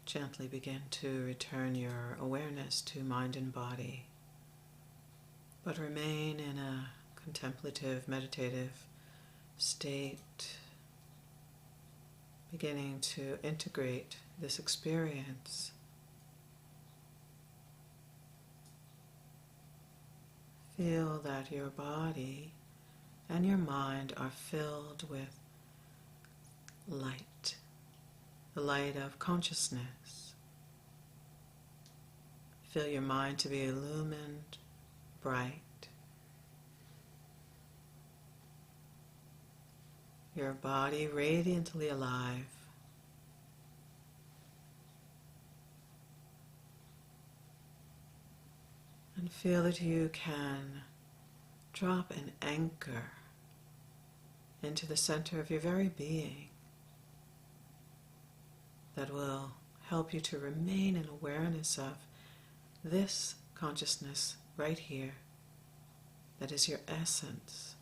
Gently begin to return your awareness to mind and body, but remain in a contemplative, meditative state, beginning to integrate this experience. Feel that your body and your mind are filled with light, the light of consciousness. Feel your mind to be illumined, bright. Your body radiantly alive. And feel that you can drop an anchor into the center of your very being that will help you to remain in awareness of this consciousness right here that is your essence.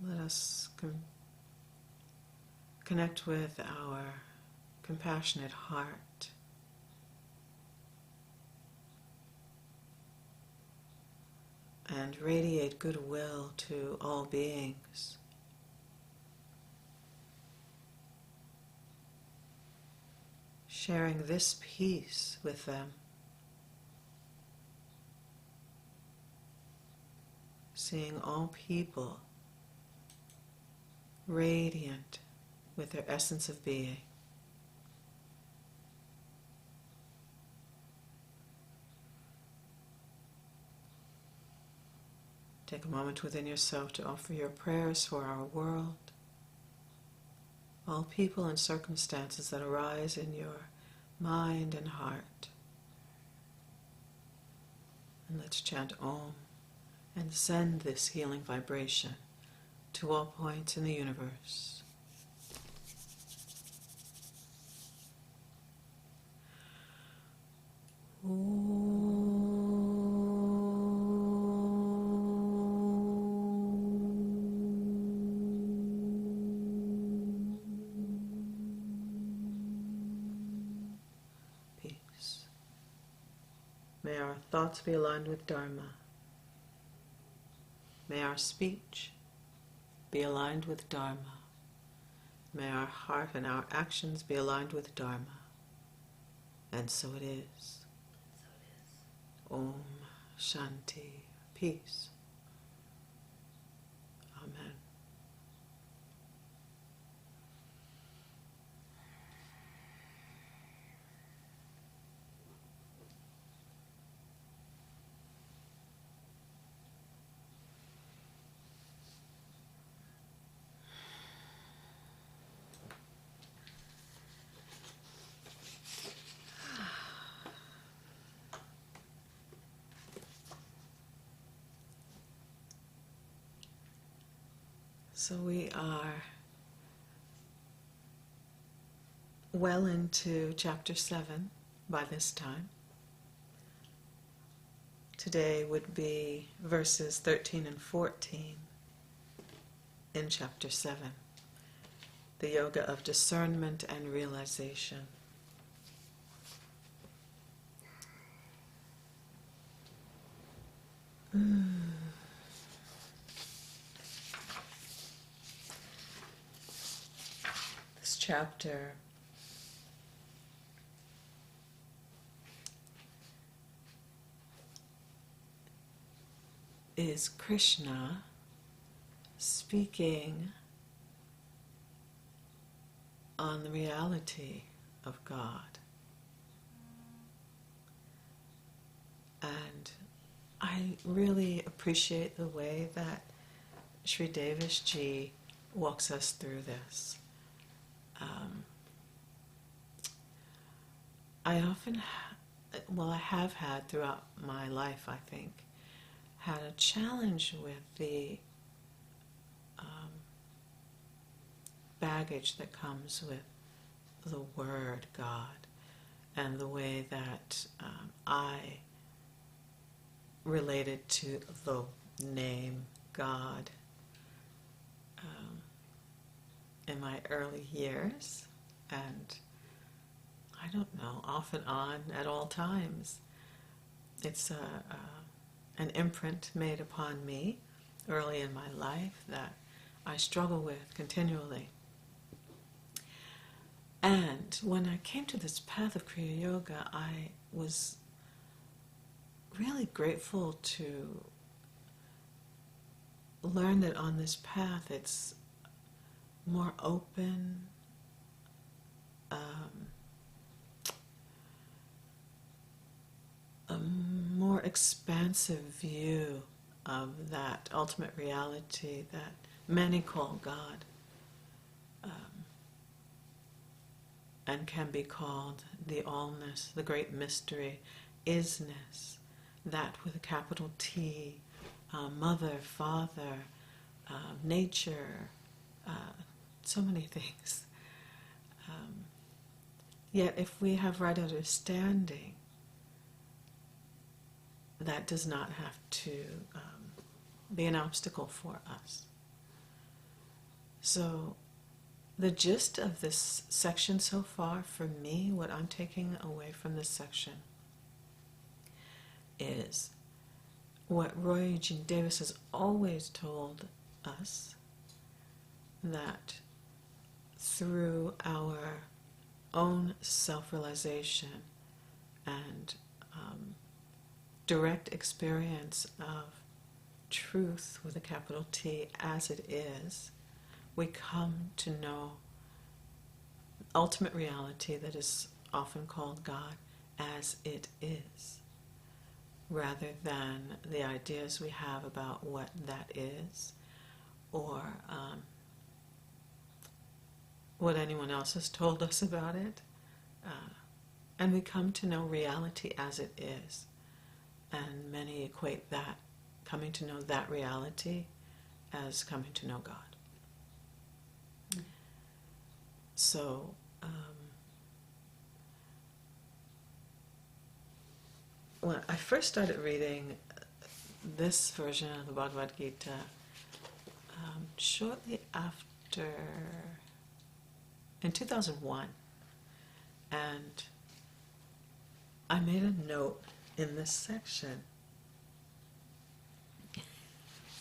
Let us connect with our compassionate heart. And radiate goodwill to all beings. Sharing this peace with them. Seeing all people radiant with their essence of being. Take a moment within yourself to offer your prayers for our world, all people and circumstances that arise in your mind and heart. And let's chant Om and send this healing vibration to all points in the universe. Peace. May our thoughts be aligned with Dharma. May our speech be aligned with Dharma. May our heart and our actions be aligned with Dharma. And so it is. Om Shanti. Peace. Amen. So we are well into chapter 7 by this time. Today would be verses 13 and 14 in chapter 7, the yoga of discernment and realization. This chapter is Krishna speaking on the reality of God. And I really appreciate the way that Sri Davis Ji walks us through this. I often, I have had throughout my life, I think, had a challenge with the baggage that comes with the word God and the way that I related to the name God in my early years, and I don't know, off and on at all times. It's an imprint made upon me early in my life that I struggle with continually. And when I came to this path of Kriya Yoga, I was really grateful to learn that on this path it's more open, a more expansive view of that ultimate reality that many call God, and can be called the allness, the great mystery, isness, that with a capital T, mother, father, nature, so many things. Yet if we have right understanding, that does not have to be an obstacle for us. So the gist of this section so far, for me, what I'm taking away from this section is what Roy Eugene Davis has always told us, that through our own self-realization and direct experience of truth with a capital T as it is, we come to know ultimate reality that is often called God as it is, rather than the ideas we have about what that is, or what anyone else has told us about it. And we come to know reality as it is. And many equate that, coming to know that reality, as coming to know God. So, when I first started reading this version of the Bhagavad Gita, shortly after, in 2001, and I made a note in this section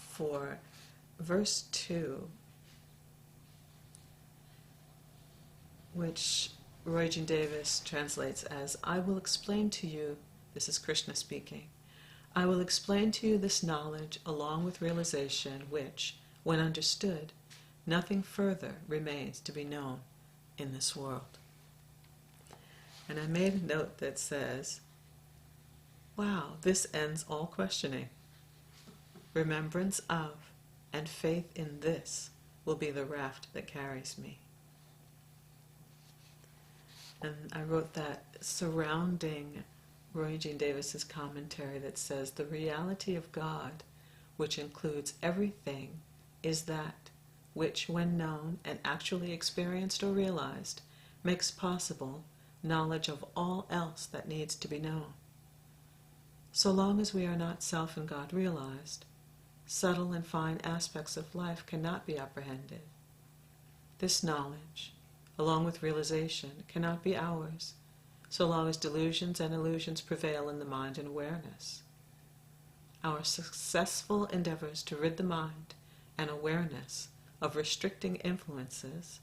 for verse 2, which Roy Eugene Davis translates as, "I will explain to you," this is Krishna speaking, "I will explain to you this knowledge along with realization which, when understood, nothing further remains to be known in this world." And I made a note that says, wow, this ends all questioning. Remembrance of and faith in this will be the raft that carries me. And I wrote that surrounding Roy Eugene Davis's commentary that says, the reality of God, which includes everything, is that which, when known and actually experienced or realized, makes possible knowledge of all else that needs to be known. So long as we are not self and God realized, subtle and fine aspects of life cannot be apprehended. This knowledge, along with realization, cannot be ours, so long as delusions and illusions prevail in the mind and awareness. Our successful endeavors to rid the mind and awareness of restricting influences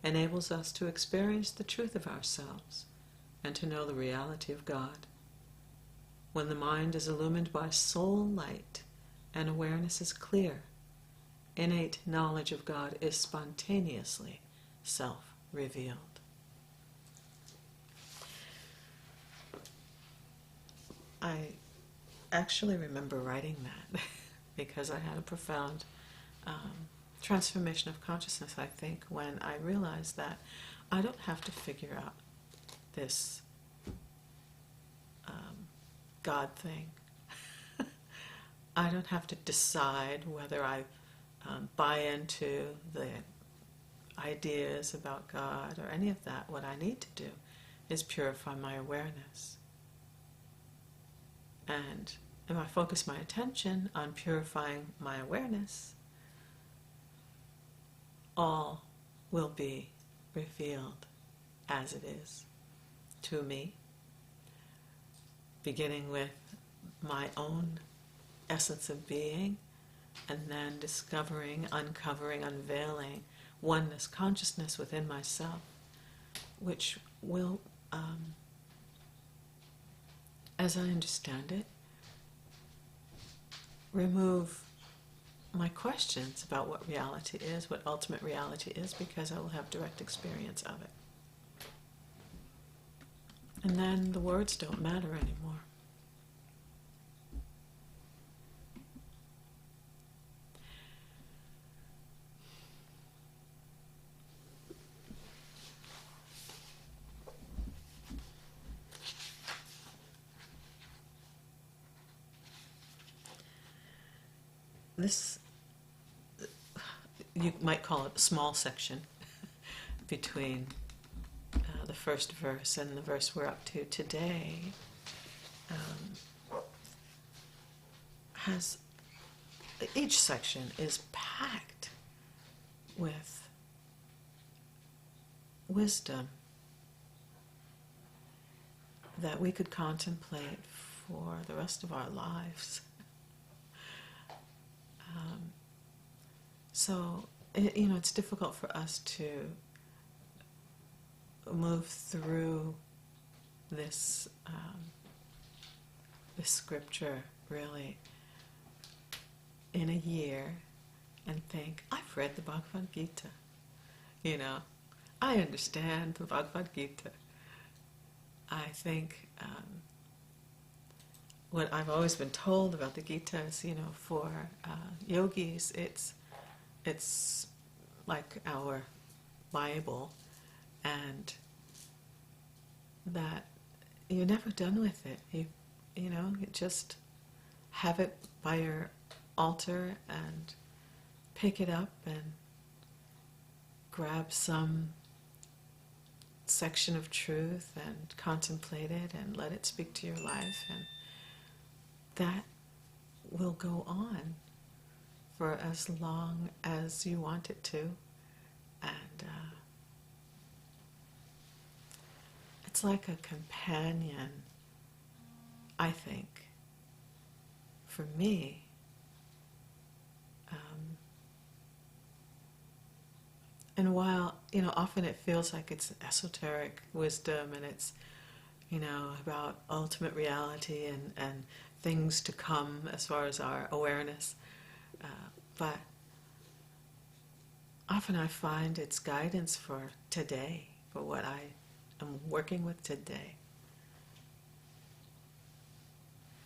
enables us to experience the truth of ourselves and to know the reality of God. When the mind is illumined by soul light and awareness is clear, innate knowledge of God is spontaneously self-revealed. I actually remember writing that because I had a profound transformation of consciousness, I think, when I realized that I don't have to figure out this God thing. I don't have to decide whether I buy into the ideas about God or any of that. What I need to do is purify my awareness. And if I focus my attention on purifying my awareness, all will be revealed as it is to me, beginning with my own essence of being, and then discovering, uncovering, unveiling oneness consciousness within myself, which will, as I understand it, remove my questions about what reality is, what ultimate reality is, because I will have direct experience of it. And then the words don't matter anymore. This, you might call it a small section between the first verse and the verse we're up to today, has, each section is packed with wisdom that we could contemplate for the rest of our lives. So, it's difficult for us to move through this scripture really in a year and think, I've read the Bhagavad Gita. I understand the Bhagavad Gita. I think what I've always been told about the Gita is, for yogis, it's like our Bible, and that you're never done with it. You just have it by your altar and pick it up and grab some section of truth and contemplate it and let it speak to your life, and that will go on for as long as you want it to. And it's like a companion, I think, for me. And while, often it feels like it's esoteric wisdom and it's, about ultimate reality and things to come as far as our awareness, but often I find it's guidance for today, for what I am working with today.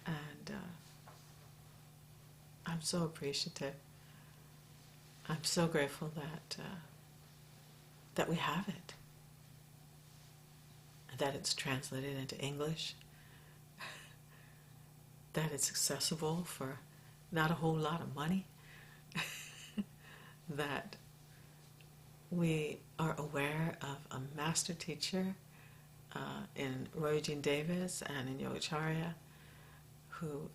And I'm so appreciative. I'm so grateful that we have it, that it's translated into English, that it's accessible for not a whole lot of money, that we are aware of a master teacher in Roy Eugene Davis and in Yogacharya who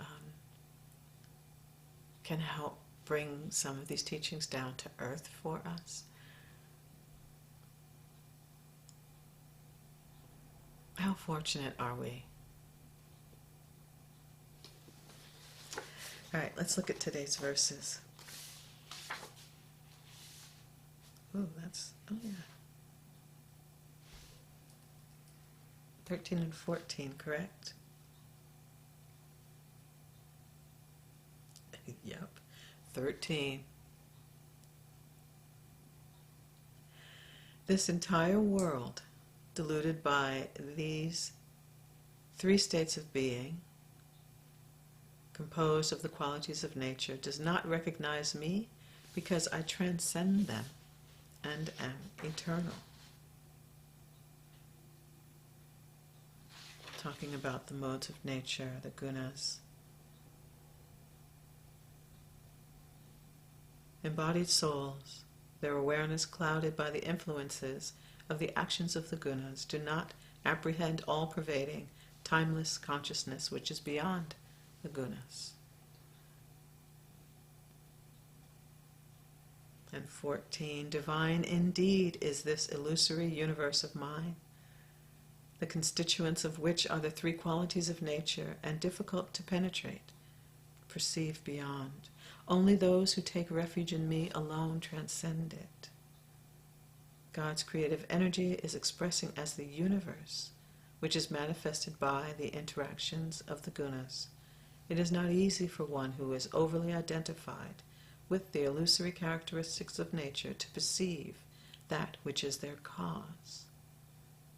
can help bring some of these teachings down to earth for us. How fortunate are we? All right, let's look at today's verses. Oh yeah. 13 and 14, correct? Yep, 13. This entire world, deluded by these three states of being, composed of the qualities of nature, does not recognize me because I transcend them and am eternal. Talking about the modes of nature, the gunas. Embodied souls, their awareness clouded by the influences of the actions of the gunas, do not apprehend all-pervading, timeless consciousness which is beyond the gunas. And 14, divine indeed is this illusory universe of mine, the constituents of which are the three qualities of nature and difficult to penetrate, perceive beyond. Only those who take refuge in me alone transcend it. God's creative energy is expressing as the universe, which is manifested by the interactions of the gunas. It is not easy for one who is overly identified with the illusory characteristics of nature to perceive that which is their cause.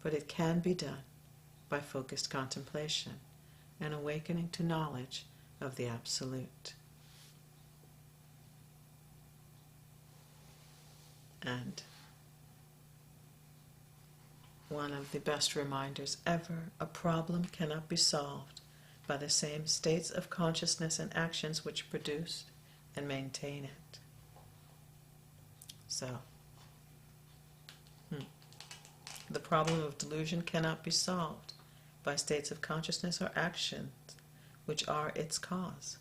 But it can be done by focused contemplation and awakening to knowledge of the Absolute. And one of the best reminders ever, a problem cannot be solved by the same states of consciousness and actions which produce and maintain it. So, the problem of delusion cannot be solved by states of consciousness or actions which are its cause,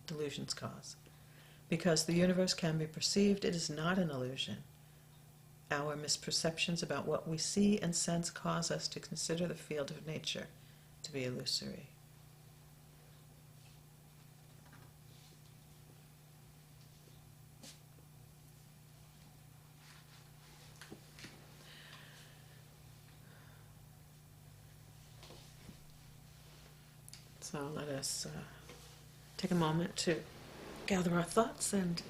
delusion's cause. Because the universe can be perceived, it is not an illusion. Our misperceptions about what we see and sense cause us to consider the field of nature to be illusory. So let us take a moment to gather our thoughts, and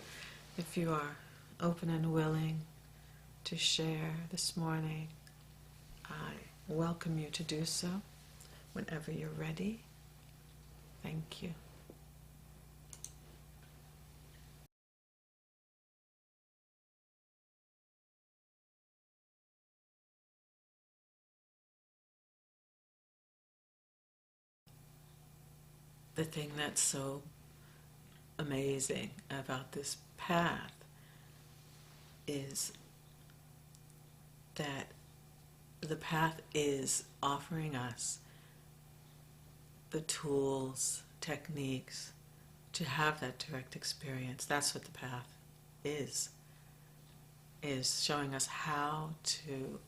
if you are open and willing to share this morning, I welcome you to do so whenever you're ready. Thank you. The thing that's so amazing about this path is that the path is offering us the tools, techniques to have that direct experience. That's what the path is showing us how to,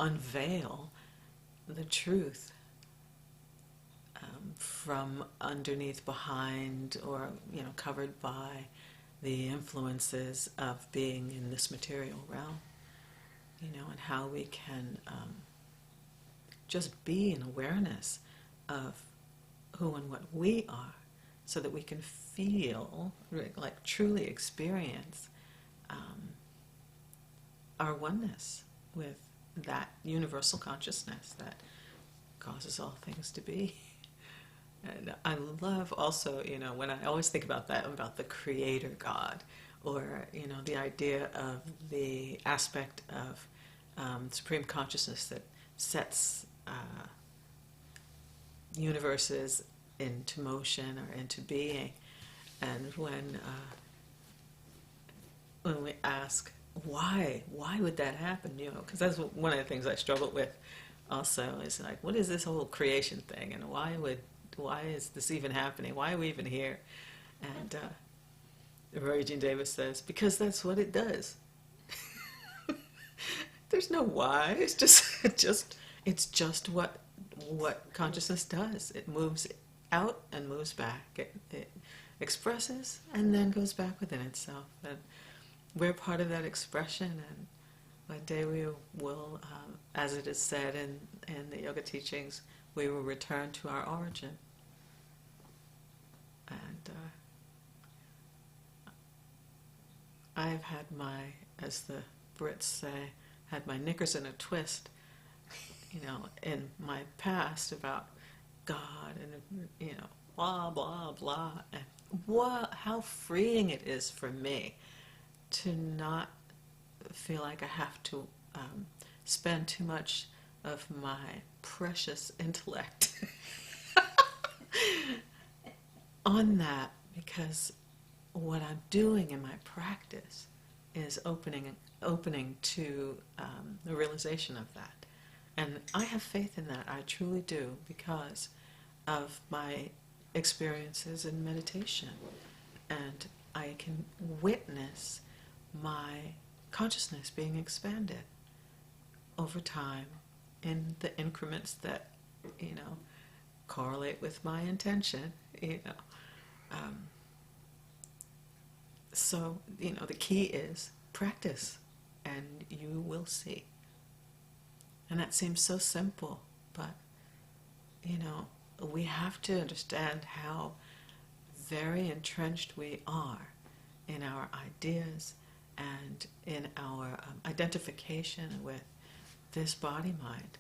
unveil the truth from underneath, behind, or covered by the influences of being in this material realm, and how we can just be in awareness of who and what we are, so that we can feel, like truly experience our oneness with that universal consciousness that causes all things to be. And I love also, when I always think about that, about the Creator God, or, the idea of the aspect of Supreme Consciousness that sets universes into motion or into being. And when we ask, why would that happen? Because that's one of the things I struggled with also, is like, what is this whole creation thing, and why is this even happening? Why are we even here? And Roy Eugene Davis says, because that's what it does. There's no why. It's just what consciousness does. It moves out and moves back. It expresses and then goes back within itself. And we're part of that expression. And one day we will, as it is said in the yoga teachings, we will return to our origin. And I've had as the Brits say, had my knickers in a twist, in my past about God and, blah, blah, blah. And how freeing it is for me to not feel like I have to spend too much of my precious intellect on that, because what I'm doing in my practice is opening to the realization of that. And I have faith in that. I truly do, because of my experiences in meditation, and I can witness my consciousness being expanded over time in the increments that, correlate with my intention, So, the key is practice, and you will see. And that seems so simple, but, we have to understand how very entrenched we are in our ideas and in our identification with this body-mind.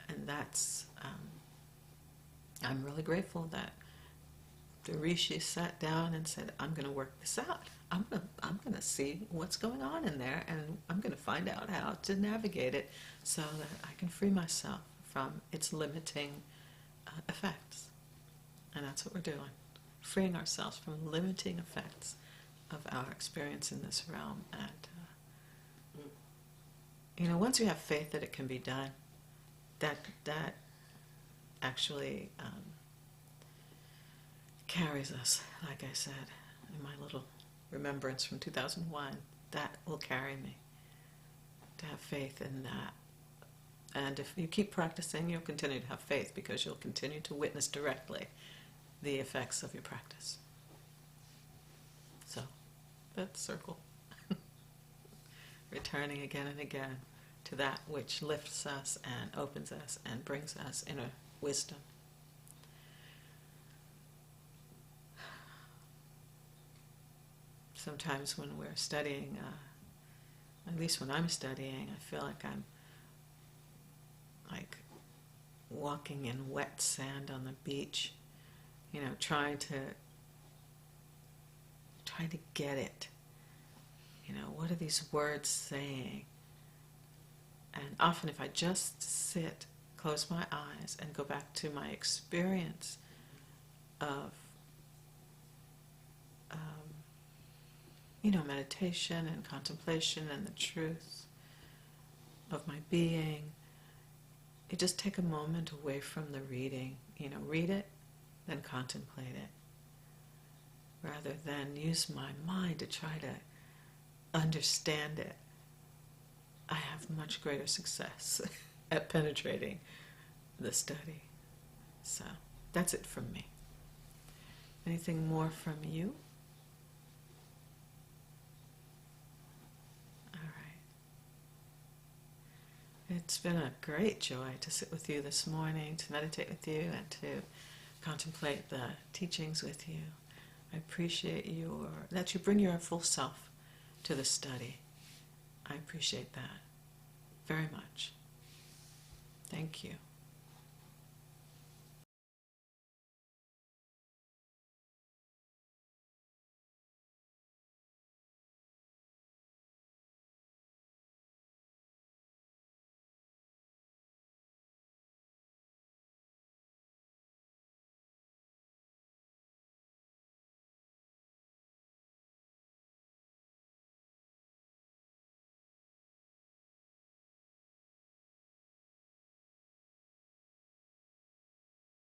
And that's, I'm really grateful that the rishi sat down and said, I'm going to work this out. I'm going to see what's going on in there, and I'm going to find out how to navigate it so that I can free myself from its limiting effects. And that's what we're doing, freeing ourselves from limiting effects of our experience in this realm. And, once you have faith that it can be done, that actually carries us, like I said, in my little remembrance from 2001, that will carry me, to have faith in that. And if you keep practicing, you'll continue to have faith, because you'll continue to witness directly the effects of your practice. So, that circle. Returning again and again to that which lifts us and opens us and brings us inner wisdom. Sometimes when we're studying, at least when I'm studying, I feel like I'm like walking in wet sand on the beach, trying to get it. What are these words saying? And often if I just sit, close my eyes, and go back to my experience of meditation and contemplation and the truth of my being, you just take a moment away from the reading. Read it, then contemplate it, rather than use my mind to try to understand it. I have much greater success at penetrating the study. So that's it from me. Anything more from you? It's been a great joy to sit with you this morning, to meditate with you, and to contemplate the teachings with you. I appreciate that you bring your full self to the study. I appreciate that very much. Thank you.